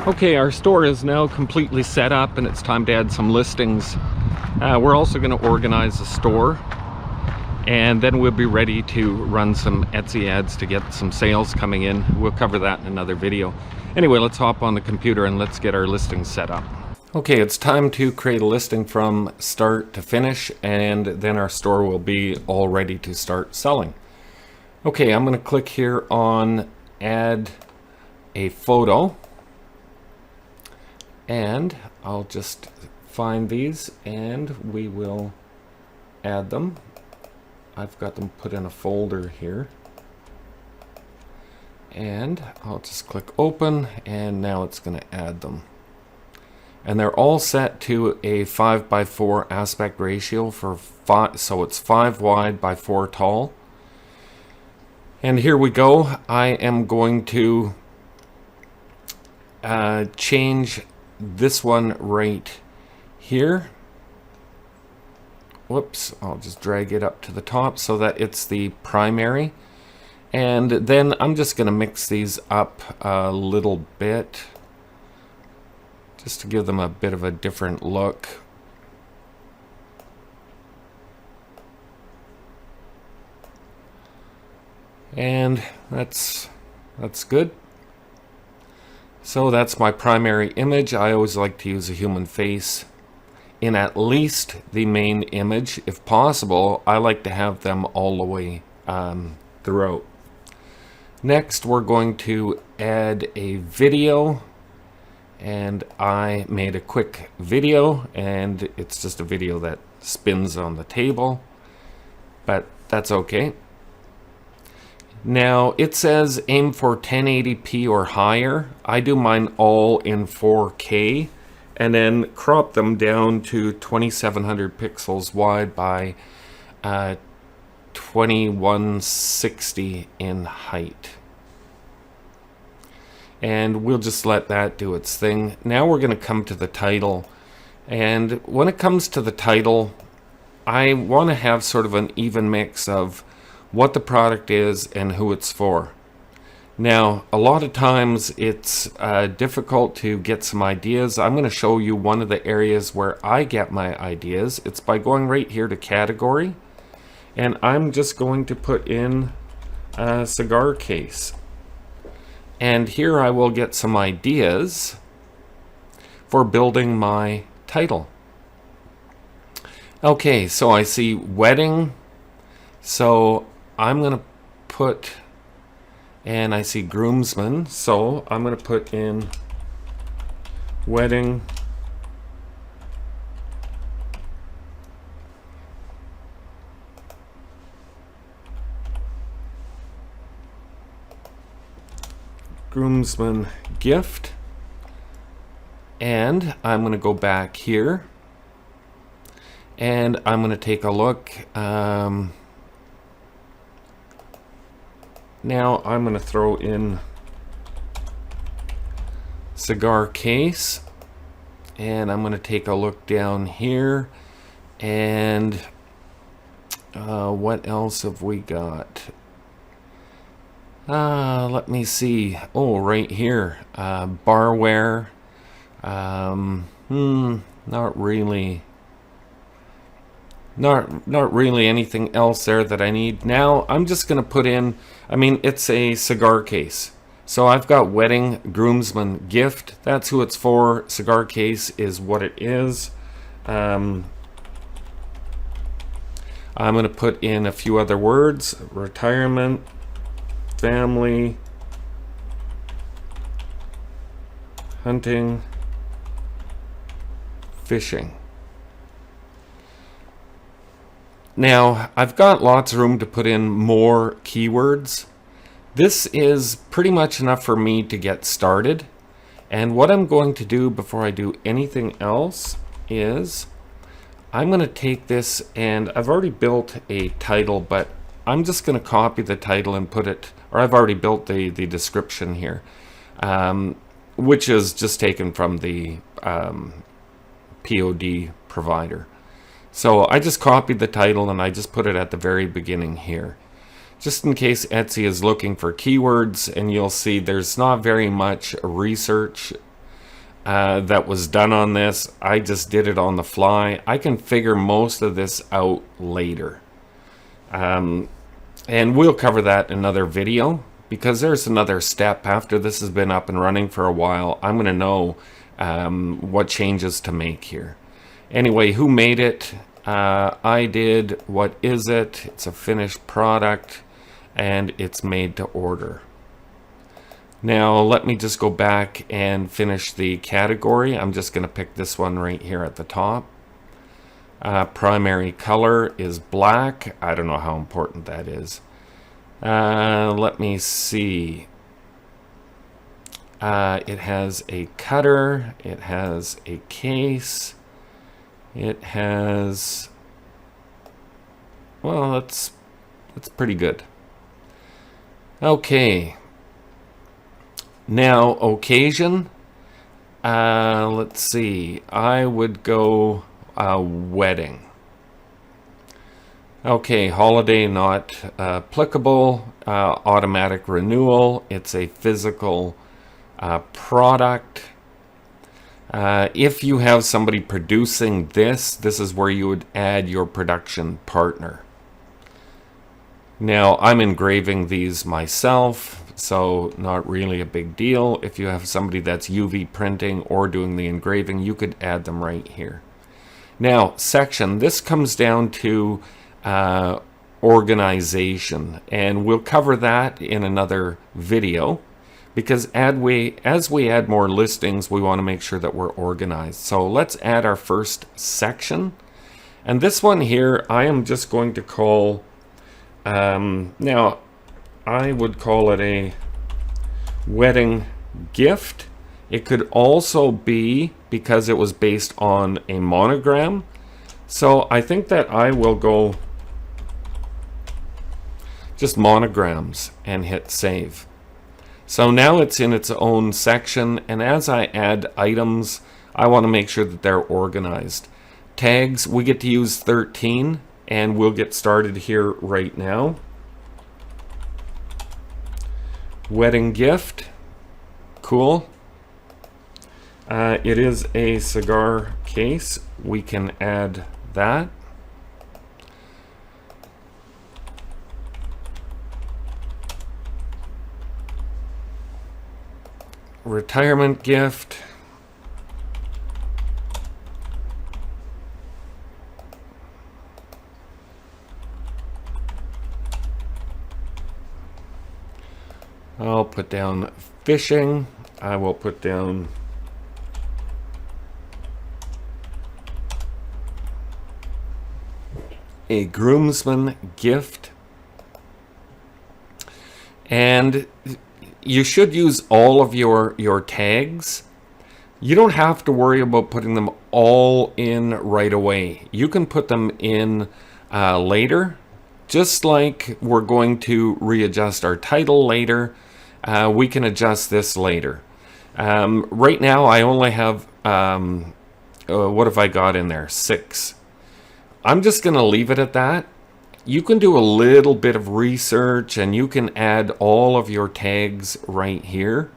Okay, our store is now completely set up and it's time to add some listings. We're also going to organize the store, and then we'll be ready to run some Etsy ads to get some sales coming in. We'll cover that in another video. Anyway, let's hop on the computer and let's get our listings set up. Okay, it's time to create a listing from start to finish, and then our store will be all ready to start selling. Okay, I'm going to click here on add a photo. And I'll just find these and we will add them. I've got them put in a folder here. And I'll just click open, and now it's going to add them. And they're all set to a 5:4 aspect ratio for 5, so it's 5 wide by 4 tall. And here we go. I am going to change this one right here. Whoops, I'll just drag it up to the top so that it's the primary. And then I'm just going to mix these up a little bit just to give them a bit of a different look. And that's good. So that's my primary image. I always like to use a human face in at least the main image. If possible, I like to have them all the way throughout. Next, we're going to add a video. And I made a quick video, and it's just a video that spins on the table. But that's okay. Now it says aim for 1080p or higher. I do mine all in 4K and then crop them down to 2700 pixels wide by 2160 in height. And we'll just let that do its thing. Now we're going to come to the title. And when it comes to the title, I want to have sort of an even mix of what the product is and who it's for. Now, a lot of times it's difficult to get some ideas. I'm going to show you one of the areas where I get my ideas. It's by going right here to category, and I'm just going to put in a cigar case. And here I will get some ideas for building my title. Okay, so I see wedding. So I'm going to put, and I see groomsman, so I'm going to put in wedding groomsman gift. And I'm going to go back here and I'm going to take a look. Now I'm going to throw in cigar case, and I'm going to take a look down here, and what else have we got? Let me see. Oh, right here, barware. Not really. Not really anything else there that I need. Now I'm just going to put in, I mean, it's a cigar case. So I've got wedding groomsman gift. That's who it's for. Cigar case is what it is. I'm going to put in a few other words. Retirement, family, hunting, fishing. Now, I've got lots of room to put in more keywords. This is pretty much enough for me to get started. And what I'm going to do before I do anything else is I'm going to take this, and I've already built a title, but I'm just going to copy the title and put it, or I've already built the description here, which is just taken from the POD provider. So I just copied the title and I just put it at the very beginning here, just in case Etsy is looking for keywords. And you'll see there's not very much research that was done on this. I just did it on the fly. I can figure most of this out later. And we'll cover that in another video, because there's another step after this has been up and running for a while. I'm going to know what changes to make here. Anyway, who made it? I did. What is it? It's a finished product, and it's made to order. Now let me just go back and finish the category. I'm just going to pick this one right here at the top. Primary color is black. I don't know how important that is. Let me see. It has a cutter. It has a case. It has... well, that's pretty good. Okay. Now, occasion. Let's see. I would go wedding. Okay, holiday not applicable. Automatic renewal. It's a physical product. If you have somebody producing this is where you would add your production partner. Now, I'm engraving these myself, so not really a big deal. If you have somebody that's UV printing or doing the engraving, you could add them right here. Now, section. This comes down to organization, and we'll cover that in another video, because as we add more listings, we want to make sure that we're organized. So let's add our first section. And this one here, I am just going to call... now, I would call it a wedding gift. It could also be, because it was based on a monogram. So I think that I will go just monograms and hit save. So now it's in its own section, and as I add items, I want to make sure that they're organized. Tags, we get to use 13, and we'll get started here right now. Wedding gift, cool. It is a cigar case. We can add that. Retirement gift. I'll put down fishing. I will put down a groomsman gift. And you should use all of your tags. You don't have to worry about putting them all in right away. You can put them in later, just like we're going to readjust our title later. We can adjust this later. Right now I only have, what have I got in there? 6. I'm just going to leave it at that. You can do a little bit of research, and you can add all of your tags right here.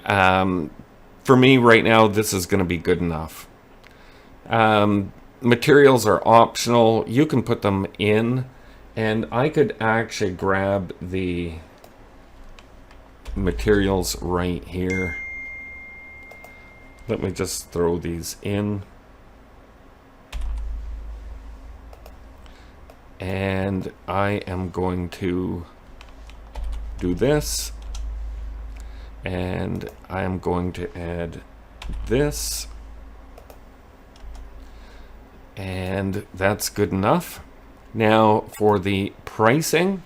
For me right now, this is going to be good enough. Materials are optional. You can put them in, and I could actually grab the materials right here. Let me just throw these in. And I am going to do this, and I am going to add this, and that's good enough. Now for the pricing,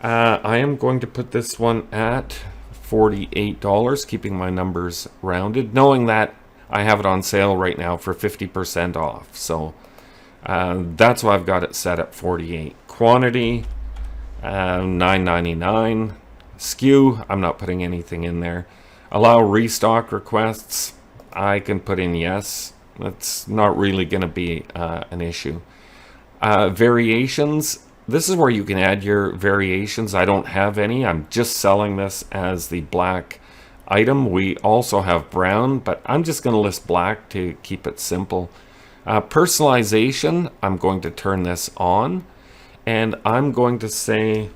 I am going to put this one at $48, keeping my numbers rounded, knowing that I have it on sale right now for 50% off. So that's why I've got it set at 48. Quantity, $9.99. SKU, I'm not putting anything in there. Allow restock requests, I can put in yes. That's not really going to be an issue. Variations, this is where you can add your variations. I don't have any. I'm just selling this as the black item. We also have brown, but I'm just going to list black to keep it simple. Personalization, I'm going to turn this on, and I'm going to say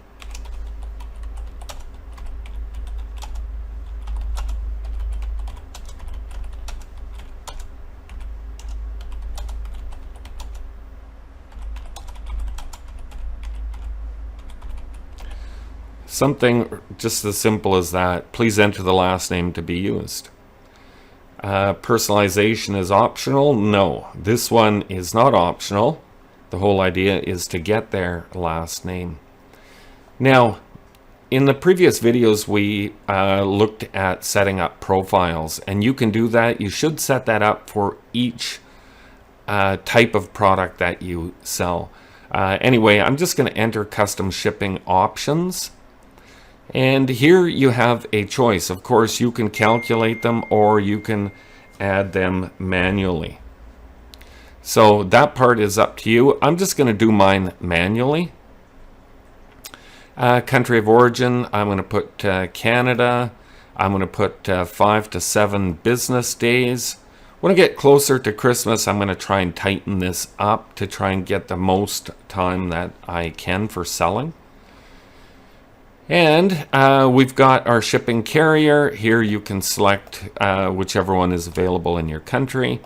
something just as simple as that. Please enter the last name to be used. Personalization is optional. No, this one is not optional. The whole idea is to get their last name. Now, in the previous videos, we looked at setting up profiles, and you can do that. You should set that up for each type of product that you sell. Anyway, I'm just going to enter custom shipping options. And here you have a choice. Of course, you can calculate them or you can add them manually. So that part is up to you. I'm just going to do mine manually. Country of origin, I'm going to put Canada. I'm going to put 5 to 7 business days. When I get closer to Christmas, I'm going to try and tighten this up to try and get the most time that I can for selling. And we've got our shipping carrier. Here you can select whichever one is available in your country.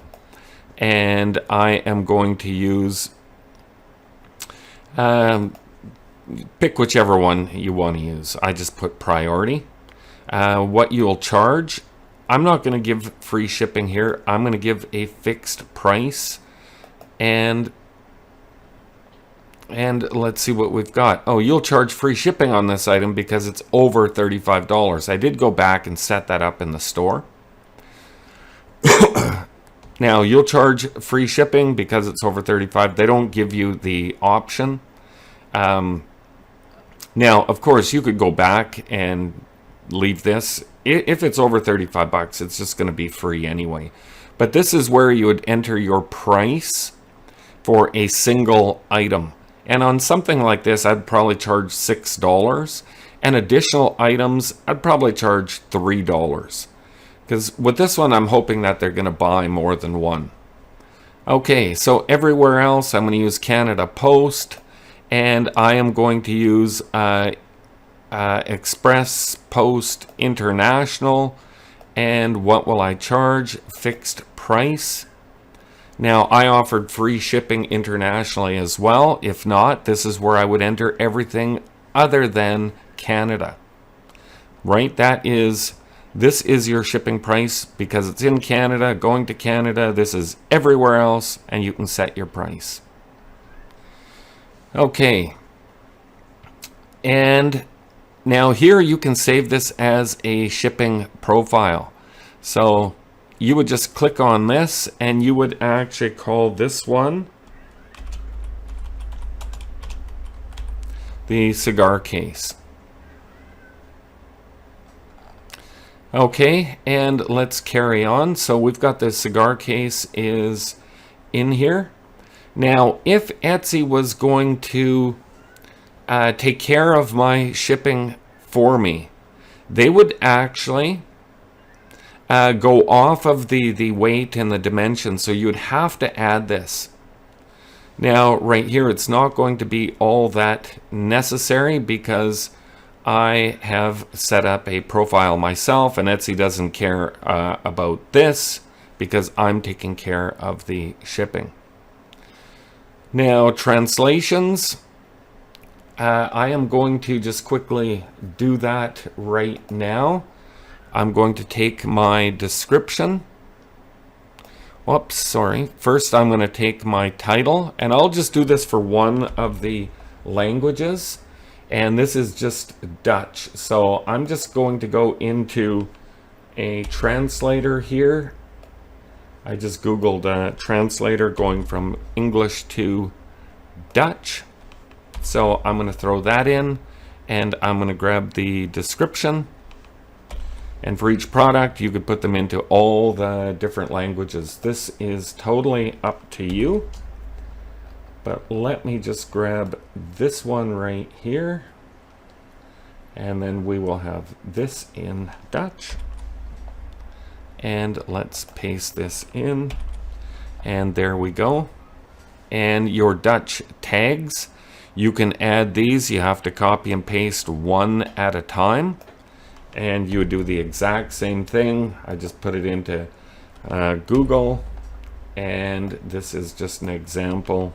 And I am going to use, pick whichever one you want to use. I just put priority. What you'll charge, I'm not going to give free shipping here. I'm going to give a fixed price. And let's see what we've got. Oh, you'll charge free shipping on this item because it's over $35. I did go back and set that up in the store. Now, you'll charge free shipping because it's over $35. They don't give you the option. Now, of course, you could go back and leave this. If it's over 35 bucks, it's just going to be free anyway. But this is where you would enter your price for a single item. And on something like this, I'd probably charge $6. And additional items, I'd probably charge $3. Because with this one, I'm hoping that they're going to buy more than one. Okay, so everywhere else, I'm going to use Canada Post. And I am going to use Express Post International. And what will I charge? Fixed price. Now, I offered free shipping internationally as well. If not, this is where I would enter everything other than Canada. Right? This is your shipping price because it's in Canada, going to Canada. This is everywhere else, and you can set your price. Okay. And now here you can save this as a shipping profile. So you would just click on this and you would actually call this one the cigar case. Okay, and let's carry on. So we've got the cigar case is in here. Now, if Etsy was going to take care of my shipping for me, they would actually go off of the weight and the dimensions, so you'd have to add this. Now, right here, it's not going to be all that necessary because I have set up a profile myself, and Etsy doesn't care about this because I'm taking care of the shipping. Now, translations. I am going to just quickly do that right now. I'm going to take my description. Whoops, sorry. First, I'm going to take my title, and I'll just do this for one of the languages. And this is just Dutch. So I'm just going to go into a translator here. I just Googled translator going from English to Dutch. So I'm going to throw that in, and I'm going to grab the description. And for each product, you could put them into all the different languages. This is totally up to you. But let me just grab this one right here. And then we will have this in Dutch. And let's paste this in. And there we go. And your Dutch tags, you can add these. You have to copy and paste one at a time. And you would do the exact same thing. I just put it into Google. And this is just an example.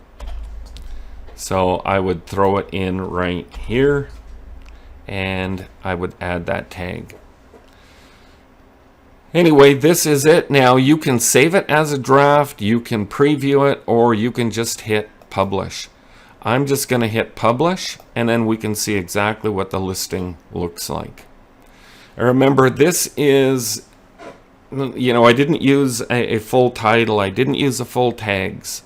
So I would throw it in right here. And I would add that tag. Anyway, this is it. Now you can save it as a draft, you can preview it, or you can just hit publish. I'm just going to hit publish, and then we can see exactly what the listing looks like. Remember, this is, I didn't use a full title, I didn't use the full tags.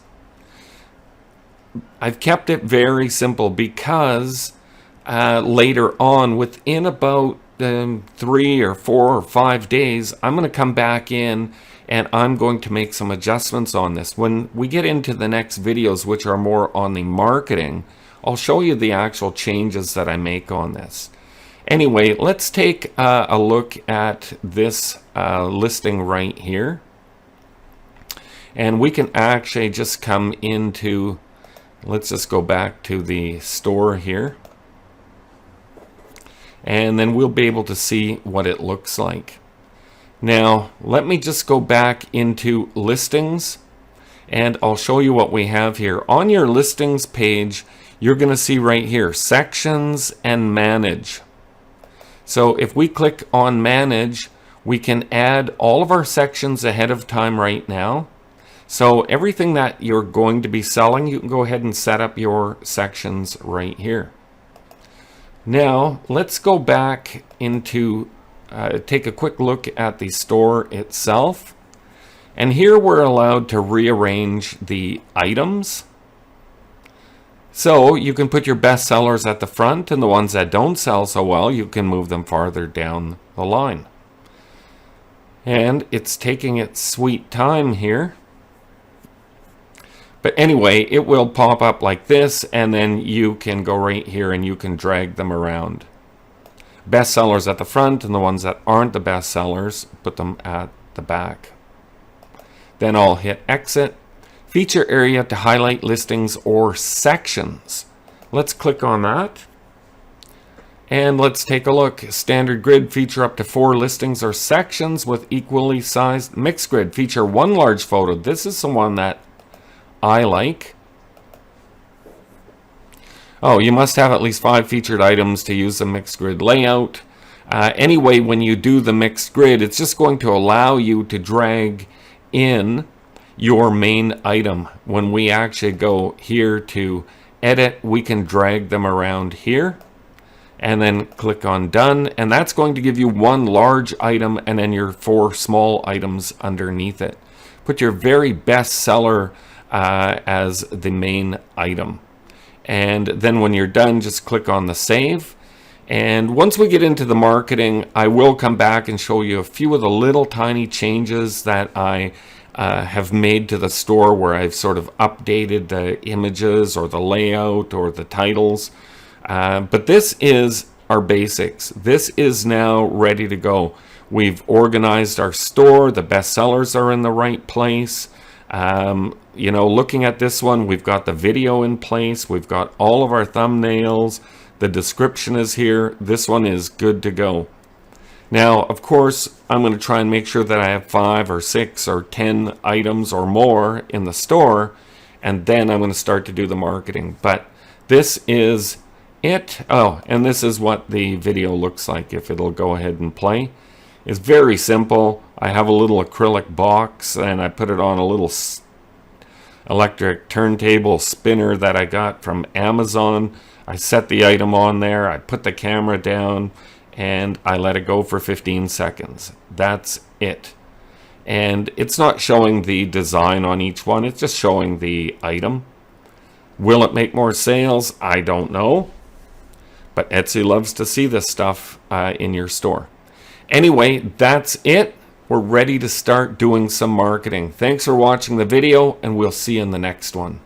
I've kept it very simple because later on, within about 3 or 4 or 5 days, I'm going to come back in and I'm going to make some adjustments on this. When we get into the next videos, which are more on the marketing, I'll show you the actual changes that I make on this. Anyway, let's take a look at this listing right here. And we can actually just come into, let's just go back to the store here. And then we'll be able to see what it looks like. Now, let me just go back into listings, and I'll show you what we have here. On your listings page, you're going to see right here, sections and manage. So if we click on manage, we can add all of our sections ahead of time right now. So everything that you're going to be selling, you can go ahead and set up your sections right here. Now, let's go back into, take a quick look at the store itself. And here we're allowed to rearrange the items. So you can put your best sellers at the front, and the ones that don't sell so well, you can move them farther down the line. And it's taking its sweet time here. But anyway, it will pop up like this, and then you can go right here and you can drag them around. Best sellers at the front, and the ones that aren't the best sellers, put them at the back. Then I'll hit exit. Feature area to highlight listings or sections. Let's click on that. And let's take a look. Standard grid, feature up to 4 listings or sections with equally sized. Mixed grid, feature 1 large photo. This is the one that I like. Oh, you must have at least 5 featured items to use the mixed grid layout. Anyway, when you do the mixed grid, it's just going to allow you to drag in your main item. When we actually go here to edit, we can drag them around here and then click on done, and that's going to give you 1 large item and then your 4 small items underneath it. Put your very best seller as the main item, and then when you're done, just click on the save. And once we get into the marketing, I will come back and show you a few of the little tiny changes that I have made to the store, where I've sort of updated the images or the layout or the titles. But this is our basics. This is now ready to go. We've organized our store. The best sellers are in the right place. Looking at this one, we've got the video in place. We've got all of our thumbnails. The description is here. This one is good to go. Now, of course, I'm going to try and make sure that I have 5 or 6 or 10 items or more in the store, and then I'm going to start to do the marketing. But this is it. Oh, and this is what the video looks like if it'll go ahead and play. It's very simple. I have a little acrylic box, and I put it on a little electric turntable spinner that I got from Amazon. I set the item on there, I put the camera down, and I let it go for 15 seconds. That's it. And it's not showing the design on each one, it's just showing the item. Will it make more sales? I don't know. But Etsy loves to see this stuff in your store. Anyway, that's it. We're ready to start doing some marketing. Thanks for watching the video, and we'll see you in the next one.